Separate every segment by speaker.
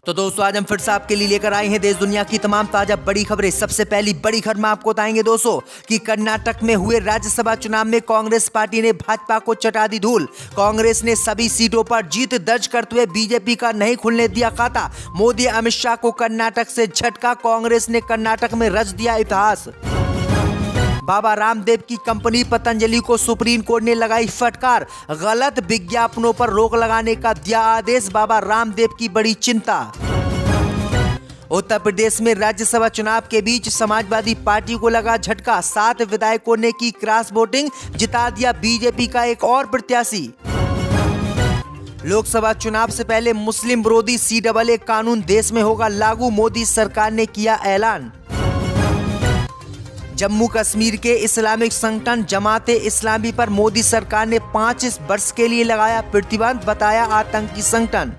Speaker 1: तो दोस्तों आज हम फिर से आपके लिए लेकर आए हैं देश दुनिया की तमाम ताजा बड़ी खबरें। सबसे पहली बड़ी खबर में आपको बताएंगे दोस्तों कि कर्नाटक में हुए राज्यसभा चुनाव में कांग्रेस पार्टी ने भाजपा को चटा दी धूल। कांग्रेस ने सभी सीटों पर जीत दर्ज करते हुए बीजेपी का नहीं खुलने दिया खाता। मोदी अमित शाह को कर्नाटक से झटका, कांग्रेस ने कर्नाटक में रच दिया इतिहास। बाबा रामदेव की कंपनी पतंजलि को सुप्रीम कोर्ट ने लगाई फटकार, गलत विज्ञापनों पर रोक लगाने का दिया आदेश। बाबा रामदेव की बड़ी चिंता। उत्तर प्रदेश में राज्यसभा चुनाव के बीच समाजवादी पार्टी को लगा झटका, 7 विधायकों ने की क्रॉस वोटिंग, जिता दिया बीजेपी का एक और प्रत्याशी। लोकसभा चुनाव से पहले मुस्लिम विरोधी CAA कानून देश में होगा लागू, मोदी सरकार ने किया ऐलान। जम्मू कश्मीर के इस्लामिक संगठन जमाते इस्लामी पर मोदी सरकार ने 5 वर्ष के लिए लगाया प्रतिबंध, बताया आतंकी संगठन।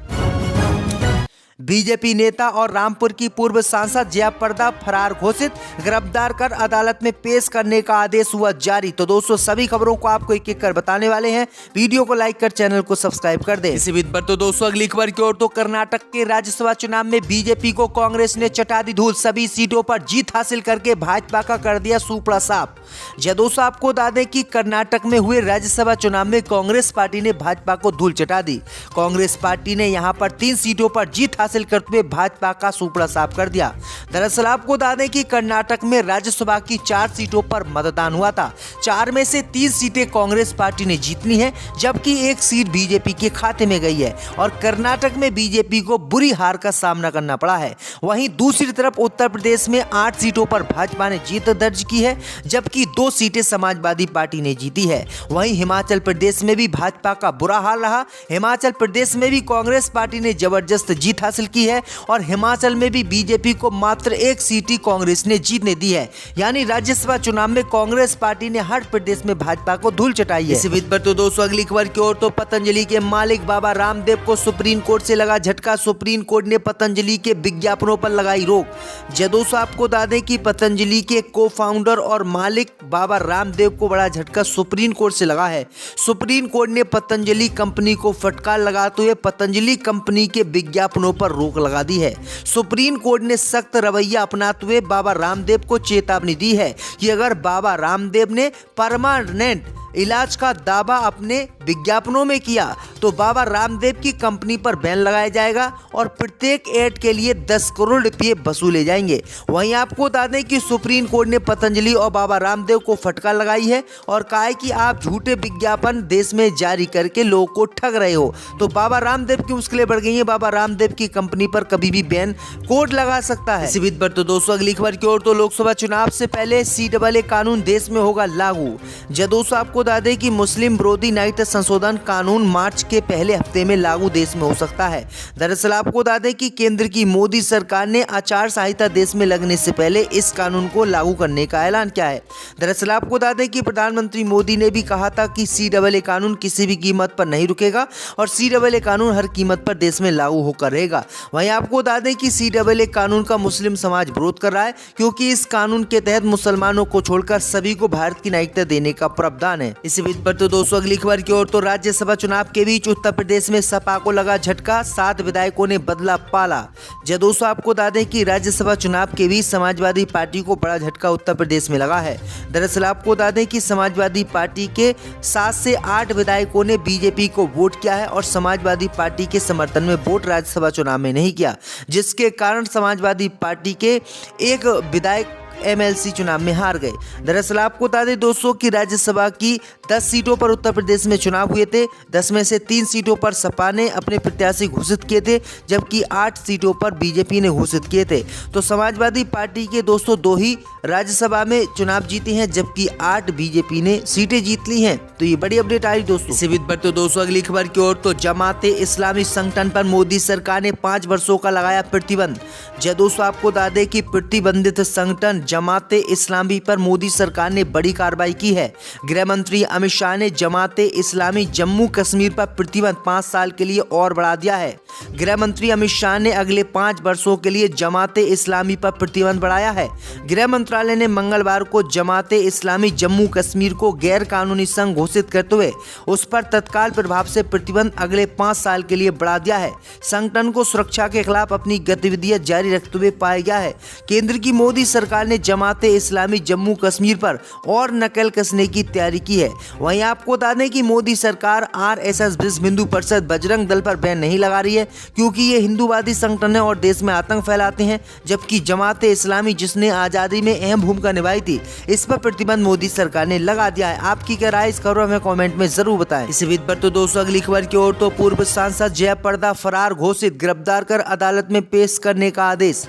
Speaker 1: बीजेपी नेता और रामपुर की पूर्व सांसद जयाप्रदा फरार घोषित, गिरफ्तार कर अदालत में पेश करने का आदेश हुआ जारी। तो दोस्तों सभी खबरों को आपको एक एक कर बताने वाले हैं, वीडियो को लाइक कर चैनल को सब्सक्राइब कर दें। इसी बीच पर तो दोस्तों अगली खबर की ओर, तो कर्नाटक के राज्यसभा चुनाव में बीजेपी को कांग्रेस ने चटा दी धूल, सभी सीटों पर जीत हासिल करके भाजपा का कर दिया सूपड़ा साफ। दोस्तों आपको बता दें कि कर्नाटक में हुए राज्यसभा चुनाव में कांग्रेस पार्टी ने भाजपा को धूल चटा दी। कांग्रेस पार्टी ने यहां पर 3 सीटों पर जीत हासिल करते हुए भाजपा का सूपड़ा साफ कर दिया। दरअसल आपको बता दें कि कर्नाटक में राज्यसभा की 4 सीटों पर मतदान हुआ था। 4 में से 3 सीटें कांग्रेस पार्टी ने जीतनी है, जबकि 1 सीट बीजेपी के खाते में गई है और कर्नाटक में बीजेपी को बुरी हार का सामना करना पड़ा है। वहीं दूसरी तरफ उत्तर प्रदेश में 8 सीटों पर भाजपा ने जीत दर्ज की है, जबकि 2 सीटें समाजवादी पार्टी ने जीती है। वहीं हिमाचल प्रदेश में भी भाजपा का बुरा हाल रहा। हिमाचल प्रदेश में भी कांग्रेस पार्टी ने जबरदस्त जीत हासिल की है और हिमाचल में भी बीजेपी को मात्र 1 सीट ही कांग्रेस ने जीतने दी है। यानी राज्यसभा चुनाव में कांग्रेस पार्टी ने हर प्रदेश में भाजपा को धूल चटाई है। इसी बीच पर तो दोस्तों अगली खबर की ओर, तो पतंजलि के मालिक बाबा रामदेव को सुप्रीम कोर्ट से लगा झटका, सुप्रीम कोर्ट ने पतंजलि के विज्ञापनों पर लगाई रोक। दोस्तों आपको बता दें कि पतंजलि के को फाउंडर और मालिक बाबा रामदेव को बड़ा झटका सुप्रीम कोर्ट से लगा है। सुप्रीम कोर्ट ने पतंजलि कंपनी को फटकार लगाते हुए पतंजलि कंपनी के विज्ञापनों पर रोक लगा दी है। सुप्रीम कोर्ट ने सख्त रवैया अपनाते हुए बाबा रामदेव को चेतावनी दी है कि अगर बाबा रामदेव ने परमानेंट इलाज का दावा अपने विज्ञापनों में किया तो बाबा रामदेव की कंपनी पर बैन लगाया जाएगा और प्रत्येक ऐड के लिए 10 करोड़ रुपये वसूले जाएंगे। वहीं आपको बता दें कि सुप्रीम कोर्ट ने पतंजलि और बाबा रामदेव को फटकार लगाई है और कहा है कि आप झूठे विज्ञापन देश में जारी करके लोगों को ठग रहे हो। तो बाबा रामदेव की मुश्किलें बढ़ गई हैं, बाबा रामदेव की कंपनी पर कभी भी बैन कोर्ट लगा सकता है। इसी बीच पर तो दोस्तों अगली खबर की ओर, तो लोकसभा चुनाव से पहले CAA कानून देश में होगा लागू। दोस्तों आपको बता दें कि मुस्लिम विरोधी नागरिकता संशोधन कानून मार्च के पहले हफ्ते में लागू देश में हो सकता है। दरअसल आपको बता दें कि केंद्र की मोदी सरकार ने आचार संहिता देश में लगने से पहले इस कानून को लागू करने का ऐलान किया है। दरअसल आपको बता दें कि प्रधानमंत्री मोदी ने भी कहा था कि CAA कानून किसी भी कीमत पर नहीं रुकेगा और CAA कानून हर कीमत पर देश में लागू होकर रहेगा। वहीं आपको बता दें कि CAA कानून का मुस्लिम समाज विरोध कर रहा है, क्योंकि इस कानून के तहत मुसलमानों को छोड़कर सभी को भारत की नागरिकता देने का प्रावधान है। इसी बीच पर तो दोस्तों अगली खबर की ओर, तो राज्यसभा चुनाव के बीच उत्तर प्रदेश में सपा को लगा झटका, 7 विधायकों ने बदला पाला। दोस्तों आपको बता दें कि राज्यसभा चुनाव के बीच समाजवादी पार्टी को बड़ा झटका उत्तर प्रदेश में लगा है। दरअसल आपको बता दें कि समाजवादी पार्टी के 7 से 8 विधायकों ने बीजेपी को वोट किया है और समाजवादी पार्टी के समर्थन में वोट राज्यसभा चुनाव में नहीं किया, जिसके कारण समाजवादी पार्टी के एक विधायक MLC चुनाव में हार गए। दरअसल आपको बता दें दोस्तों कि राज्यसभा की 10 सीटों पर उत्तर प्रदेश में चुनाव हुए थे। 10 में से 3 सीटों पर सपा ने अपने प्रत्याशी घोषित किए थे, जबकि 8 सीटों पर बीजेपी ने घोषित किए थे। तो समाजवादी पार्टी के दोस्तों 2 ही राज्यसभा में चुनाव जीते हैं, जबकि 8 बीजेपी ने सीटें जीत ली हैं। तो ये बड़ी अपडेट आई दोस्तों। इसी बीच पर तो दोस्तों अगली खबर की ओर, तो जमाते इस्लामी संगठन पर मोदी सरकार ने 5 वर्षों का लगाया प्रतिबंध। दोस्तों आपको बता दें कि प्रतिबंधित संगठन जमाते इस्लामी पर मोदी सरकार ने बड़ी कार्रवाई की है। गृह मंत्री अमित शाह ने जमाते इस्लामी जम्मू कश्मीर पर प्रतिबंध 5 साल के लिए और बढ़ा दिया है। गृह मंत्री अमित शाह ने अगले 5 वर्षों के लिए जमाते इस्लामी पर प्रतिबंध बढ़ाया है। गृह मंत्रालय ने मंगलवार को जमाते इस्लामी जम्मू कश्मीर को गैर कानूनी संघ घोषित करते हुए उस पर तत्काल प्रभाव से प्रतिबंध अगले 5 साल के लिए बढ़ा दिया है। संगठन को सुरक्षा के खिलाफ अपनी गतिविधियां जारी रखते हुए पाया गया है। केंद्र की मोदी सरकार ने जमाते इस्लामी जम्मू कश्मीर पर और नकेल कसने की तैयारी की है। वहीं आपको बता दें कि मोदी सरकार RSS विश्व हिंदू परिषद बजरंग दल पर बैन नहीं लगा रही है, क्योंकि ये हिंदूवादी संगठन है और देश में आतंक फैलाते हैं। जबकि जमाते इस्लामी, जिसने आजादी में अहम भूमिका निभाई थी, इस पर प्रतिबंध मोदी सरकार ने लगा दिया है। आपकी क्या राय इस खबर हमें कमेंट में जरूर बताएं। इसी बीच पर तो दोस्तों अगली खबर की ओर तो पूर्व सांसद जयाप्रदा फरार घोषित, गिरफ्तार कर अदालत में पेश करने का आदेश।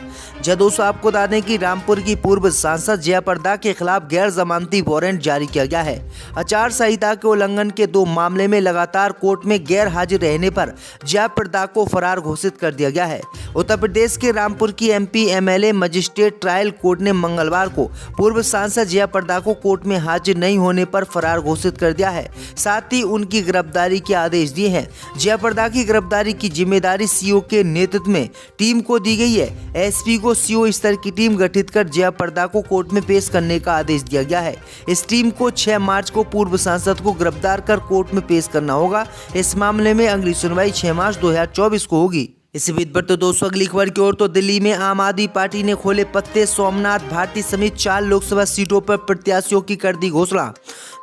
Speaker 1: दोस्तों आपको बता दें कि रामपुर की पूर्व सांसद जयाप्रदा के खिलाफ गैर जमानती वारंट जारी किया गया है। आचार संहिता के उल्लंघन के 2 मामले में लगातार कोर्ट में गैर हाजिर रहने पर जयाप्रदा को फरार घोषित कर दिया गया है। उत्तर प्रदेश के रामपुर की MP MLA magistrate trial court ने मंगलवार को पूर्व सांसद जयाप्रदा को कोर्ट में हाजिर नहीं होने पर फरार घोषित कर दिया है। साथ ही उनकी गिरफ्तारी के आदेश दिए हैं। जयाप्रदा की गिरफ्तारी की जिम्मेदारी CO के नेतृत्व में टीम को दी गई है। SP को CO स्तर की टीम गठित कर जयाप्रदा को कोर्ट में पेश करने का आदेश दिया गया है। इस टीम को 6 मार्च को पूर्व सांसद को गिरफ्तार कर कोर्ट में पेश करना होगा। इस मामले में अगली सुनवाई 6 मार्च 2024 को होगी। इसी बीच पर तो दोस्तों अगली खबर की ओर तो दिल्ली में आम आदमी पार्टी ने खोले पत्ते, सोमनाथ भारती समेत 4 लोकसभा सीटों पर प्रत्याशियों की कर दी घोषणा।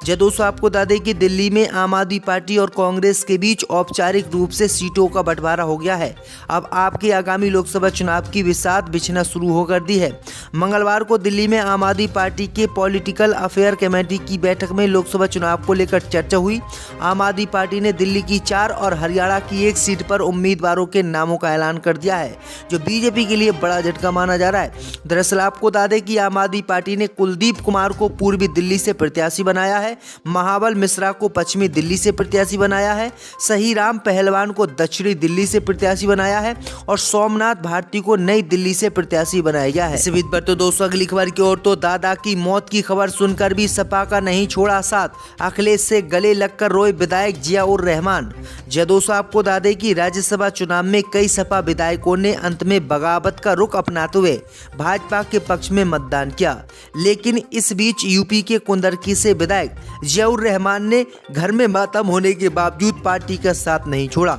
Speaker 1: दोस्तों आपको बता दें कि दिल्ली में आम आदमी पार्टी और कांग्रेस के बीच औपचारिक रूप से सीटों का बंटवारा हो गया है। अब आपके आगामी लोकसभा चुनाव की बिसात बिछना शुरू हो कर दी है। मंगलवार को दिल्ली में आम आदमी पार्टी के पॉलिटिकल अफेयर कमेटी की बैठक में लोकसभा चुनाव को लेकर चर्चा हुई। आम आदमी पार्टी ने दिल्ली की 4 और हरियाणा की 1 सीट पर उम्मीदवारों के नामों का ऐलान कर दिया है, जो बीजेपी के लिए बड़ा झटका माना जा रहा है। दरअसल आपको बता दें कि आम आदमी पार्टी ने कुलदीप कुमार को पूर्वी दिल्ली से प्रत्याशी बनाया है, महाबल मिश्रा को पश्चिमी दिल्ली से प्रत्याशी बनाया है, सही राम पहलवान को दक्षिणी दिल्ली से प्रत्याशी बनाया है और सोमनाथ भारती को नई दिल्ली से प्रत्याशी बनाया गया है। इसी बीच पर तो दोस्तों अगली खबर की ओर तो दादा की मौत की खबर सुनकर भी सपा का नहीं छोड़ा साथ, अखिलेश से गले लगकर रोए विधायक जियाउर रहमान। दोस्तों आपको बता दें कि राज्यसभा चुनाव में कई सपा विधायकों ने अंत में बगावत का रुख अपनाते हुए भाजपा के पक्ष में मतदान किया, लेकिन इस बीच यूपी के कुंदरकी से विधायक जियाउर रहमान ने घर में मातम होने के बावजूद पार्टी का साथ नहीं छोड़ा।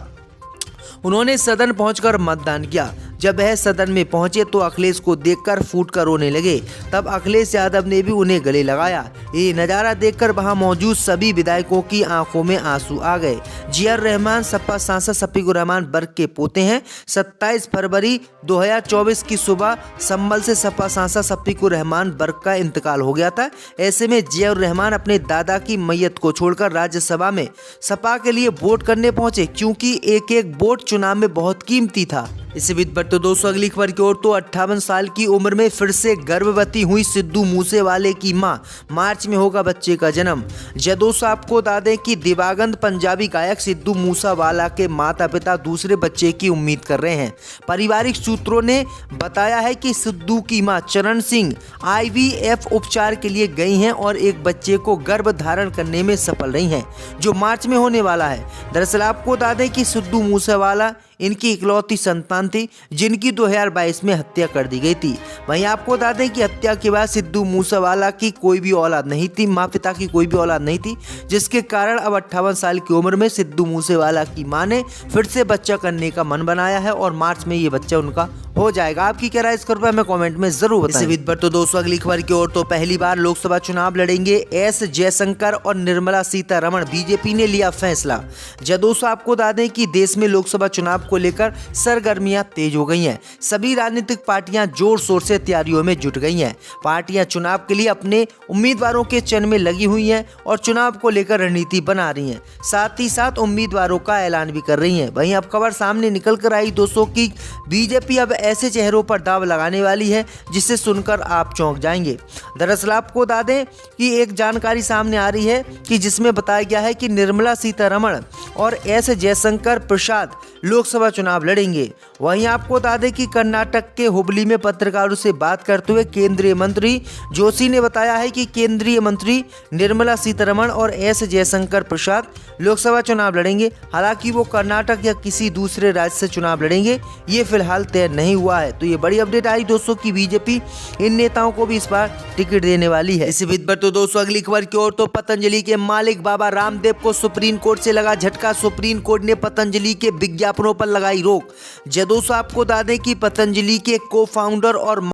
Speaker 1: उन्होंने सदन पहुंचकर मतदान किया। जब वह सदन में पहुंचे तो अखिलेश को देखकर फूटकर रोने लगे। तब अखिलेश यादव ने भी उन्हें गले लगाया। ये नज़ारा देखकर वहां मौजूद सभी विधायकों की आंखों में आंसू आ गए। जियाउर रहमान सपा सांसद शफीकुर रहमान बर्क के पोते हैं। 27 फरवरी 2024 की सुबह संभल से सपा सांसद शफीकुर रहमान बर्क का इंतकाल हो गया था। ऐसे में जियाउर रहमान अपने दादा की मैयत को छोड़कर राज्यसभा में सपा के लिए वोट करने पहुंचे, क्योंकि एक एक वोट चुनाव में बहुत कीमती था। इसी बीच पर तो दोस्तों अगली खबर की ओर तो 58 साल की उम्र में फिर से गर्भवती हुई सिद्धू मूसेवाले की मां, मार्च में होगा बच्चे का जन्म। दोस्तों आपको बता दें कि दिवंगत पंजाबी गायक सिद्धू मूसेवाला के माता पिता दूसरे बच्चे की उम्मीद कर रहे हैं। पारिवारिक सूत्रों ने बताया है कि सिद्धू की मां चरण सिंह IVF उपचार के लिए गई हैं और एक बच्चे को गर्भ धारण करने में सफल रही हैं, जो मार्च में होने वाला है। दरअसल आपको बता दें कि सिद्धू मूसेवाला इनकी इकलौती संतान थी, जिनकी 2022 में हत्या कर दी गई थी। वहीं आपको बता दें कि हत्या के बाद सिद्धू मूसेवाला की कोई भी औलाद नहीं थी, माँ पिता की कोई भी औलाद नहीं थी, जिसके कारण अब 58 साल की उम्र में सिद्धू मूसेवाला की मां ने फिर से बच्चा करने का मन बनाया है और मार्च में ये बच्चा उनका हो जाएगा। आपकी क्या राय इस खबर पर हमें कमेंट में जरूर बताएं। इसी बीच पर तो दोस्तों अगली खबर की ओर तो पहली बार लोकसभा चुनाव लड़ेंगे S जयशंकर और निर्मला सीतारमण, बीजेपी ने लिया फैसला। दोस्तों आपको बता दें कि देश में लोकसभा चुनाव को लेकर सरगर्मियां तेज हो गई हैं। सभी राजनीतिक पार्टियां जोर शोर से तैयारियों में जुट गई हैं। पार्टियां चुनाव के लिए अपने उम्मीदवारों के चयन में लगी हुई हैं और चुनाव को लेकर रणनीति बना रही हैं, साथ ही साथ उम्मीदवारों का ऐलान भी कर रही हैं। वहीं अब खबर सामने निकल कर आई दोस्तों की बीजेपी अब ऐसे चेहरों पर दाव लगाने वाली है जिसे सुनकर आप चौंक जाएंगे। दरअसल आपको बता दें कि एक जानकारी सामने आ रही है कि जिसमें बताया गया है कि निर्मला सीतारमण और S जयशंकर प्रसाद लोकसभा चुनाव लड़ेंगे। वहीं आपको बता दें कि कर्नाटक के हुबली में पत्रकारों से बात करते हुए केंद्रीय मंत्री जोशी ने बताया है कि केंद्रीय मंत्री निर्मला सीतारमण और एस जयशंकर प्रसाद लोकसभा चुनाव लड़ेंगे। हालांकि वो कर्नाटक या किसी दूसरे राज्य से चुनाव लड़ेंगे, ये फिलहाल तय नहीं हुआ है। तो ये बड़ी अपडेट आई दोस्तों कि बीजेपी इन नेताओं को भी इस बार टिकट देने वाली है। इसी बीच पर तो दोस्तों अगली खबर की ओर, तो पतंजलि के मालिक बाबा रामदेव को सुप्रीम कोर्ट से लगा झटका। सुप्रीम कोर्ट ने पतंजलि के विज्ञापनों पर लगाई रोक। दोस्तों आपको बता दें कि पतंजलि के को फाउंडर और